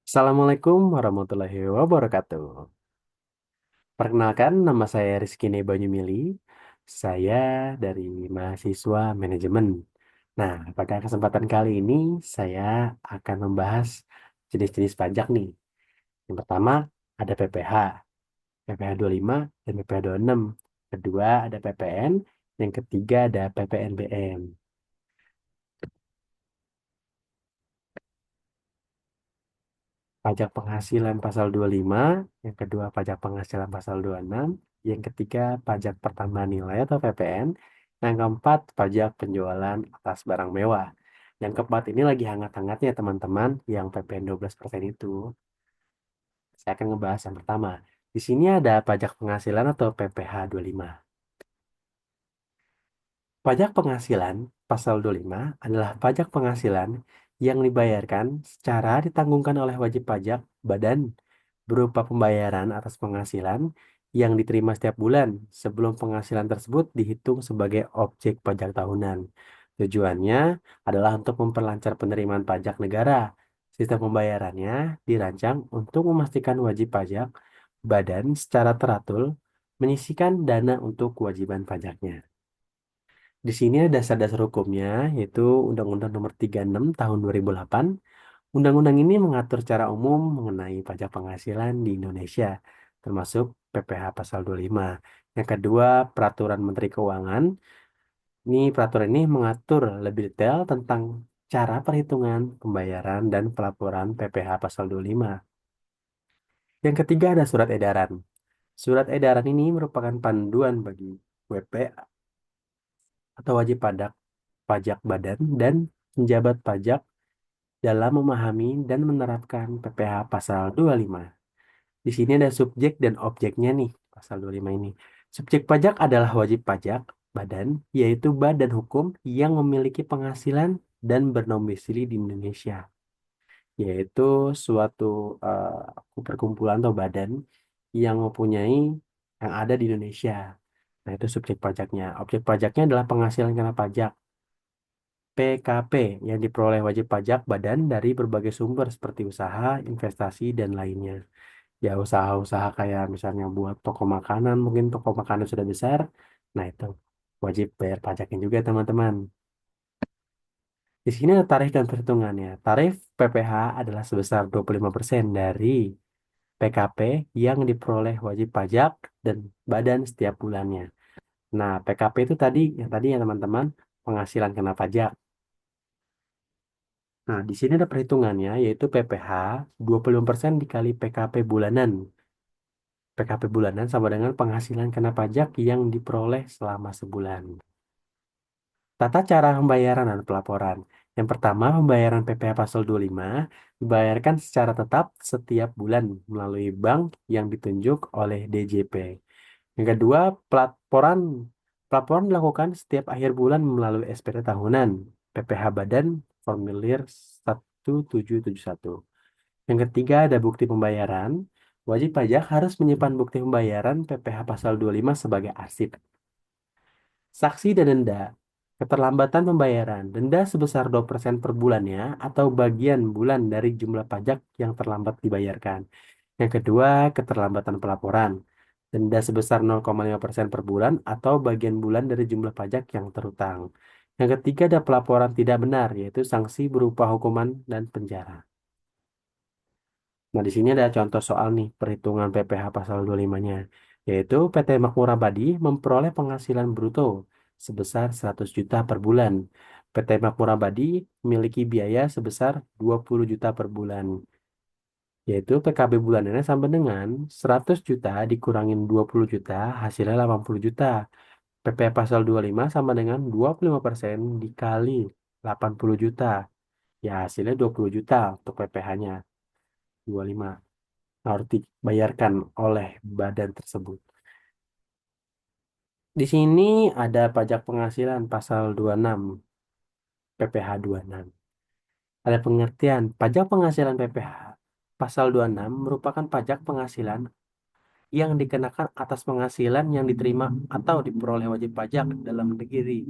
Assalamualaikum warahmatullahi wabarakatuh. Perkenalkan, nama saya Rizky Banyumili. Saya dari mahasiswa manajemen. Nah, pada kesempatan kali ini saya akan membahas jenis-jenis pajak nih. Yang pertama ada PPh, PPh 25 dan PPh 26. Kedua ada PPN, yang ketiga ada PPNBM. Pajak penghasilan pasal 25, yang kedua pajak penghasilan pasal 26, yang ketiga pajak pertambahan nilai atau PPN, yang keempat pajak penjualan atas barang mewah. Yang keempat ini lagi hangat-hangatnya teman-teman, yang PPN 12% itu. Saya akan ngebahas yang pertama. Di sini ada pajak penghasilan atau PPh 25. Pajak penghasilan pasal 25 adalah pajak penghasilan yang dibayarkan secara ditanggungkan oleh wajib pajak badan berupa pembayaran atas penghasilan yang diterima setiap bulan sebelum penghasilan tersebut dihitung sebagai objek pajak tahunan. Tujuannya adalah untuk memperlancar penerimaan pajak negara. Sistem pembayarannya dirancang untuk memastikan wajib pajak badan secara teratur menyisihkan dana untuk kewajiban pajaknya. Di sini ada dasar-dasar hukumnya, yaitu Undang-Undang Nomor 36 Tahun 2008. Undang-undang ini mengatur secara umum mengenai pajak penghasilan di Indonesia, termasuk PPh Pasal 25. Yang kedua, Peraturan Menteri Keuangan. Ini peraturan ini mengatur lebih detail tentang cara perhitungan, pembayaran, dan pelaporan PPh Pasal 25. Yang ketiga ada surat edaran. Surat edaran ini merupakan panduan bagi WP atau wajib pajak, pajak badan, dan penjabat pajak dalam memahami dan menerapkan PPh pasal 25. Di sini ada subjek dan objeknya nih, pasal 25 ini. Subjek pajak adalah wajib pajak badan, yaitu badan hukum yang memiliki penghasilan dan berdomisili di Indonesia, yaitu suatu perkumpulan atau badan yang mempunyai yang ada di Indonesia. Nah, itu subjek pajaknya. Objek pajaknya adalah penghasilan kena pajak. PKP yang diperoleh wajib pajak badan dari berbagai sumber seperti usaha, investasi, dan lainnya. Ya, usaha-usaha kayak misalnya buat toko makanan, mungkin toko makanan sudah besar, nah itu wajib bayar pajaknya juga teman-teman. Di sini ada tarif dan perhitungannya. Tarif PPh adalah sebesar 25% dari PKP yang diperoleh wajib pajak dan badan setiap bulannya. Nah, PKP itu tadi, yang tadi ya teman-teman, penghasilan kena pajak. Nah, di sini ada perhitungannya, yaitu PPh 25% dikali PKP bulanan. PKP bulanan sama dengan penghasilan kena pajak yang diperoleh selama sebulan. Tata cara pembayaran dan pelaporan. Yang pertama, pembayaran PPh Pasal 25 dibayarkan secara tetap setiap bulan melalui bank yang ditunjuk oleh DJP. Yang kedua, pelaporan pelaporan dilakukan setiap akhir bulan melalui SPT tahunan, PPh Badan, formulir 1771. Yang ketiga, ada bukti pembayaran. Wajib pajak harus menyimpan bukti pembayaran PPh Pasal 25 sebagai arsip. Saksi dan denda. Keterlambatan pembayaran. Denda sebesar 2% per bulannya atau bagian bulan dari jumlah pajak yang terlambat dibayarkan. Yang kedua, keterlambatan pelaporan. Denda sebesar 0,5% per bulan atau bagian bulan dari jumlah pajak yang terutang. Yang ketiga, ada pelaporan tidak benar, yaitu sanksi berupa hukuman dan penjara. Nah, di sini ada contoh soal nih, perhitungan PPh pasal 25-nya, yaitu PT Makmur Abadi memperoleh penghasilan bruto sebesar 100 juta per bulan. PT Makmur Abadi memiliki biaya sebesar 20 juta per bulan, yaitu PKB bulanannya sama dengan 100 juta dikurangin 20 juta, hasilnya 80 juta. PPh pasal 25 sama dengan 25% dikali 80 juta, ya hasilnya 20 juta untuk PPh-nya 25. Harus dibayarkan oleh badan tersebut. Di sini ada pajak penghasilan pasal 26, PPh 26. Ada pengertian, pajak penghasilan PPh pasal 26 merupakan pajak penghasilan yang dikenakan atas penghasilan yang diterima atau diperoleh wajib pajak dalam negeri,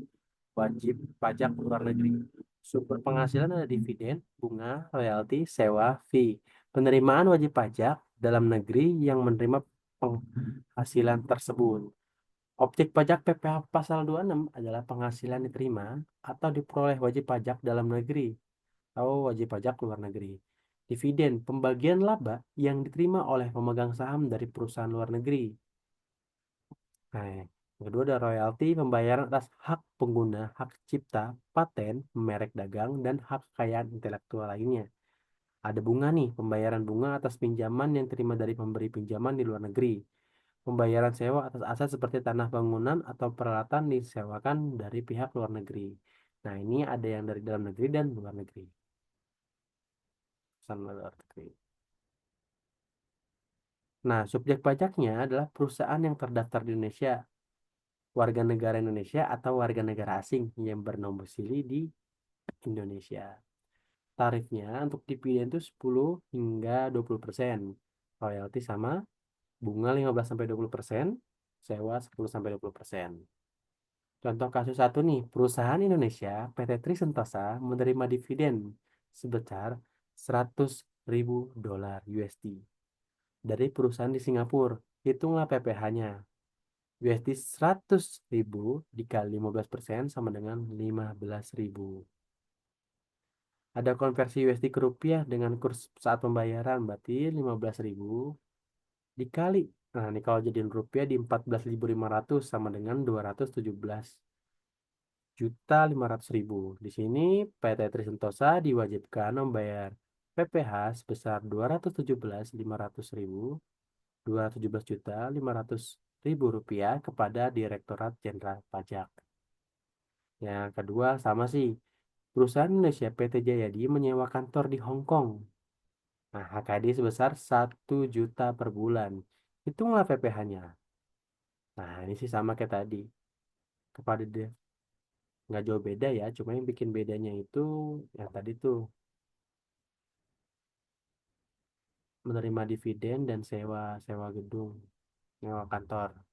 wajib pajak luar negeri. Sumber penghasilan ada dividen, bunga, royalti, sewa, fee. Penerimaan wajib pajak dalam negeri yang menerima penghasilan tersebut. Objek pajak PPh pasal 26 adalah penghasilan diterima atau diperoleh wajib pajak dalam negeri atau wajib pajak luar negeri. Dividen, pembagian laba yang diterima oleh pemegang saham dari perusahaan luar negeri. Nah, yang kedua ada royalti, pembayaran atas hak pengguna, hak cipta, paten, merek dagang, dan hak kekayaan intelektual lainnya. Ada bunga nih, pembayaran bunga atas pinjaman yang terima dari pemberi pinjaman di luar negeri. Pembayaran sewa atas aset seperti tanah bangunan atau peralatan disewakan dari pihak luar negeri. Nah, ini ada yang dari dalam negeri dan luar negeri. Pesan luar negeri. Nah, subjek pajaknya adalah perusahaan yang terdaftar di Indonesia, warga negara Indonesia atau warga negara asing yang berdomisili di Indonesia. Tarifnya untuk dividen itu 10 hingga 20%. Royalti sama bunga 15-20%, sewa 10-20%. Contoh kasus satu nih, perusahaan Indonesia PT Tri Sentosa menerima dividen sebesar 100.000 dolar USD dari perusahaan di Singapura. Hitunglah PPh-nya. USD 100.000 dikali 15% sama dengan 15.000. Ada konversi USD ke rupiah dengan kurs saat pembayaran, berarti 15.000 dikali. Nah, ini kalau jadiin rupiah di 14.500 sama dengan 217.500.000. Di sini PT Trisentosa diwajibkan membayar PPh sebesar 217.500.000 rupiah kepada Direktorat Jenderal Pajak. Yang kedua sama sih, perusahaan Indonesia PT Jayadi menyewa kantor di Hong Kong. Nah, HKD sebesar 1 juta per bulan. Hitunglah PPh-nya. Nah, ini sih sama kayak tadi. Kepada dia nggak jauh beda ya, cuma yang bikin bedanya itu yang tadi tuh menerima dividen dan sewa sewa gedung, sewa kantor.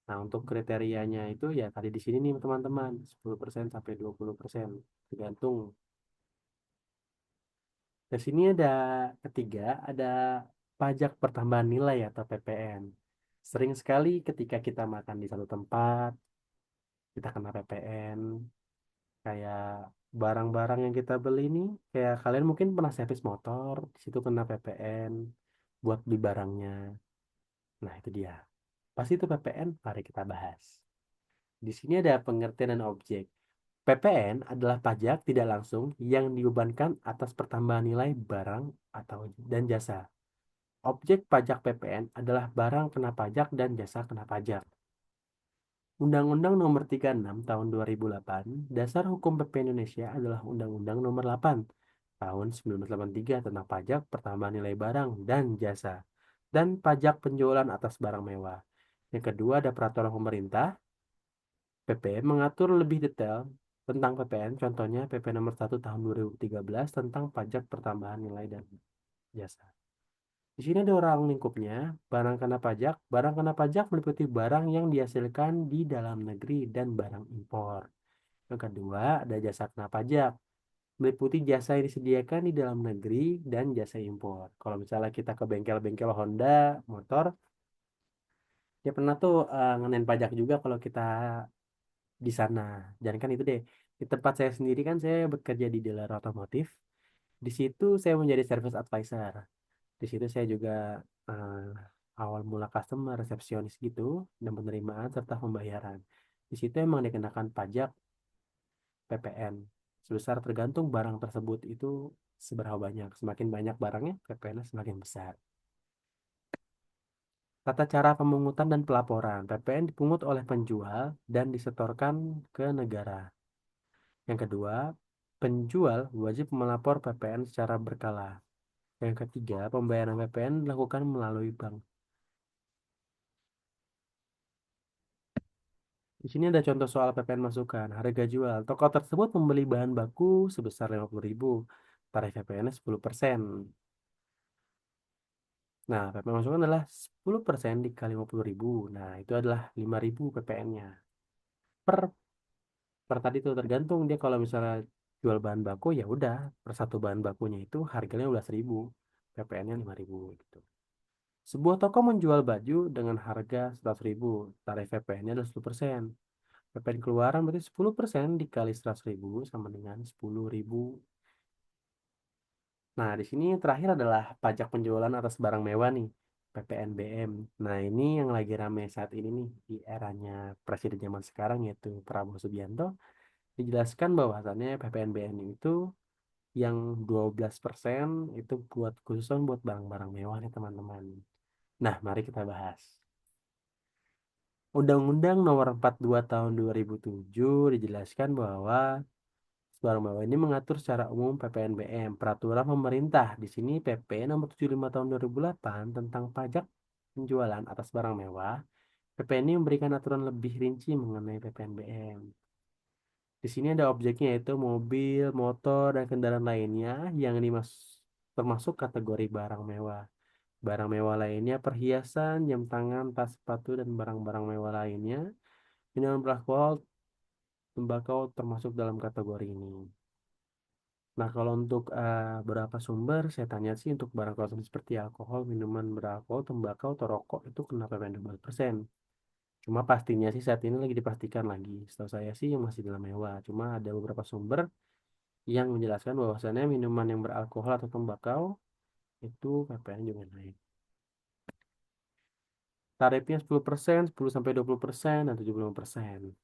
Nah, untuk kriterianya itu ya tadi di sini nih teman-teman, 10% sampai 20%, tergantung. Di sini ada ketiga, ada pajak pertambahan nilai atau PPN. Sering sekali ketika kita makan di satu tempat, kita kena PPN. Kayak barang-barang yang kita beli nih, kayak kalian mungkin pernah servis motor, di situ kena PPN buat beli barangnya. Nah, itu dia. Pas itu PPN, mari kita bahas. Di sini ada pengertian dan objek. PPN adalah pajak tidak langsung yang dibebankan atas pertambahan nilai barang atau dan jasa. Objek pajak PPN adalah barang kena pajak dan jasa kena pajak. Undang-Undang Nomor 36 Tahun 2008, Dasar Hukum PP Indonesia adalah Undang-Undang Nomor 8 Tahun 1983 tentang pajak pertambahan nilai barang dan jasa dan pajak penjualan atas barang mewah. Yang kedua ada peraturan pemerintah. PP mengatur lebih detail tentang PPN, contohnya PP Nomor 1 Tahun 2013 tentang pajak pertambahan nilai dan jasa. Di sini ada orang lingkupnya, barang kena pajak. Barang kena pajak meliputi barang yang dihasilkan di dalam negeri dan barang impor. Yang kedua, ada jasa kena pajak, meliputi jasa yang disediakan di dalam negeri dan jasa impor. Kalau misalnya kita ke bengkel-bengkel Honda, motor, dia pernah tuh ngenain pajak juga kalau kita di sana. Dan kan itu deh, di tempat saya sendiri kan saya bekerja di dealer otomotif. Di situ saya menjadi service advisor. Di situ saya juga eh, awal mula customer, resepsionis gitu, dan penerimaan serta pembayaran. Di situ emang dikenakan pajak PPN sebesar tergantung barang tersebut itu seberapa banyak. Semakin banyak barangnya, PPN-nya semakin besar. Tata cara pemungutan dan pelaporan. PPN dipungut oleh penjual dan disetorkan ke negara. Yang kedua, penjual wajib melapor PPN secara berkala. Yang ketiga, pembayaran PPN dilakukan melalui bank. Di sini ada contoh soal PPN masukan. Harga jual. Toko tersebut membeli bahan baku sebesar 50.000. Tarif PPN-nya 10%. Nah, PPN masukan adalah 10% dikali 50.000. Nah, itu adalah 5.000 PPN-nya. Per, per tadi itu tergantung dia kalau misalnya jual bahan baku ya udah per satu bahan bakunya itu harganya 12.000. PPN-nya 5.000 gitu. Sebuah toko menjual baju dengan harga 100.000, tarif PPN-nya adalah 10%. PPN keluaran berarti 10% dikali 100.000 sama dengan 10.000. Nah, di sini yang terakhir adalah pajak penjualan atas barang mewah nih, PPNBM. Nah, ini yang lagi ramai saat ini nih, di eranya presiden zaman sekarang yaitu Prabowo Subianto. Dijelaskan bahwasannya PPNBM itu yang 12% itu buat khususan buat barang-barang mewah nih teman-teman. Nah, mari kita bahas. Undang-Undang Nomor 42 Tahun 2007 dijelaskan bahwa barang mewah ini mengatur secara umum PPNBM, peraturan pemerintah. Di sini PP Nomor 75 Tahun 2008 tentang pajak penjualan atas barang mewah. PP ini memberikan aturan lebih rinci mengenai PPNBM. Di sini ada objeknya yaitu mobil, motor, dan kendaraan lainnya yang termasuk kategori barang mewah. Barang mewah lainnya perhiasan, jam tangan, tas sepatu, dan barang-barang mewah lainnya. Minuman beralkohol, tembakau termasuk dalam kategori ini. Nah, kalau untuk beberapa sumber, saya tanya sih untuk barang konsumsi seperti alkohol, minuman beralkohol, tembakau, atau rokok itu kena PPN 12%. Cuma pastinya sih saat ini lagi dipastikan lagi. Setahu saya sih yang masih dalam mewah. Cuma ada beberapa sumber yang menjelaskan bahwasannya minuman yang beralkohol atau tembakau itu PPN juga naik. Tarifnya 10%, 10 sampai 20%, dan 75%.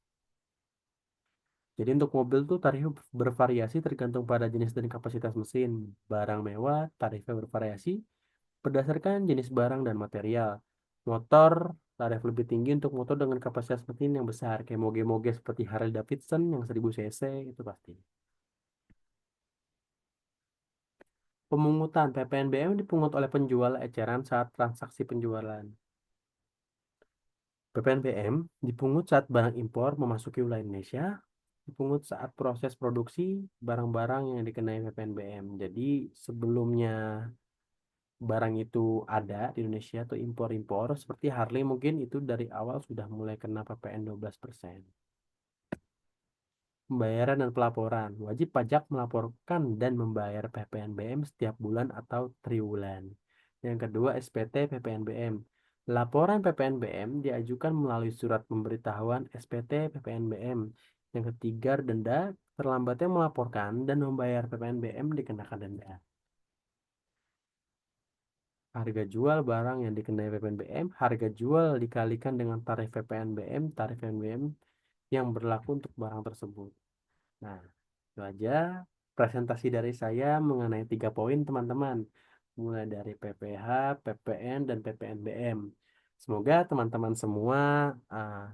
Jadi untuk mobil tuh tarifnya bervariasi tergantung pada jenis dan kapasitas mesin. Barang mewah tarifnya bervariasi berdasarkan jenis barang dan material. Motor tarif lebih tinggi untuk motor dengan kapasitas mesin yang besar kayak moge-moge seperti Harley Davidson yang 1000 cc itu pasti. Pemungutan PPNBM dipungut oleh penjual eceran saat transaksi penjualan. PPNBM dipungut saat barang impor memasuki wilayah Indonesia, dipungut saat proses produksi barang-barang yang dikenai PPNBM. Jadi sebelumnya barang itu ada di Indonesia atau impor-impor seperti Harley mungkin itu dari awal sudah mulai kena PPN 12%. Pembayaran dan pelaporan. Wajib pajak melaporkan dan membayar PPNBM setiap bulan atau triwulan. Yang kedua, SPT PPNBM. Laporan PPNBM diajukan melalui surat pemberitahuan SPT PPNBM. Yang ketiga, denda. Terlambatnya melaporkan dan membayar PPNBM dikenakan denda. Harga jual barang yang dikenai PPNBM, harga jual dikalikan dengan tarif PPNBM, tarif PPNBM yang berlaku untuk barang tersebut. Nah, itu aja presentasi dari saya mengenai 3 poin teman-teman. Mulai dari PPH, PPN, dan PPNBM. Semoga teman-teman semua ah,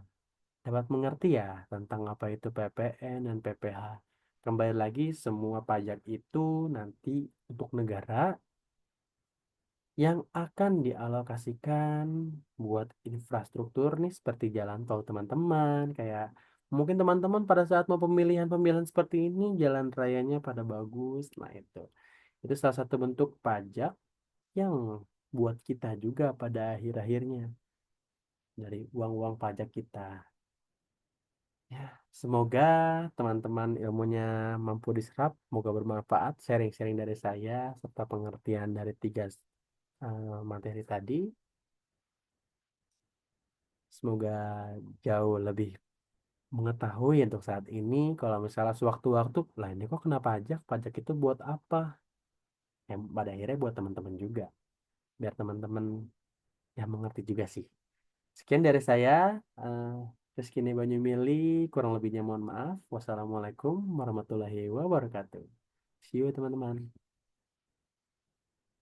dapat mengerti ya tentang apa itu PPN dan PPH. Kembali lagi, semua pajak itu nanti untuk negara yang akan dialokasikan buat infrastruktur nih seperti jalan tol teman-teman kayak mungkin teman-teman pada saat mau pemilihan-pemilihan seperti ini jalan rayanya pada bagus. Nah, itu salah satu bentuk pajak yang buat kita juga pada akhir-akhirnya dari uang-uang pajak kita. Ya, semoga teman-teman ilmunya mampu diserap, semoga bermanfaat sharing-sharing dari saya serta pengertian dari 3 materi tadi. Semoga jauh lebih mengetahui untuk saat ini. Kalau misalnya sewaktu-waktu, lah ini kok kena pajak? Pajak itu buat apa? Yang pada akhirnya buat teman-teman juga. Biar teman-teman yang mengerti juga sih. Sekian dari saya. eh Rizky Banyumili, kurang lebihnya mohon maaf. Wassalamualaikum warahmatullahi wabarakatuh. See you teman-teman.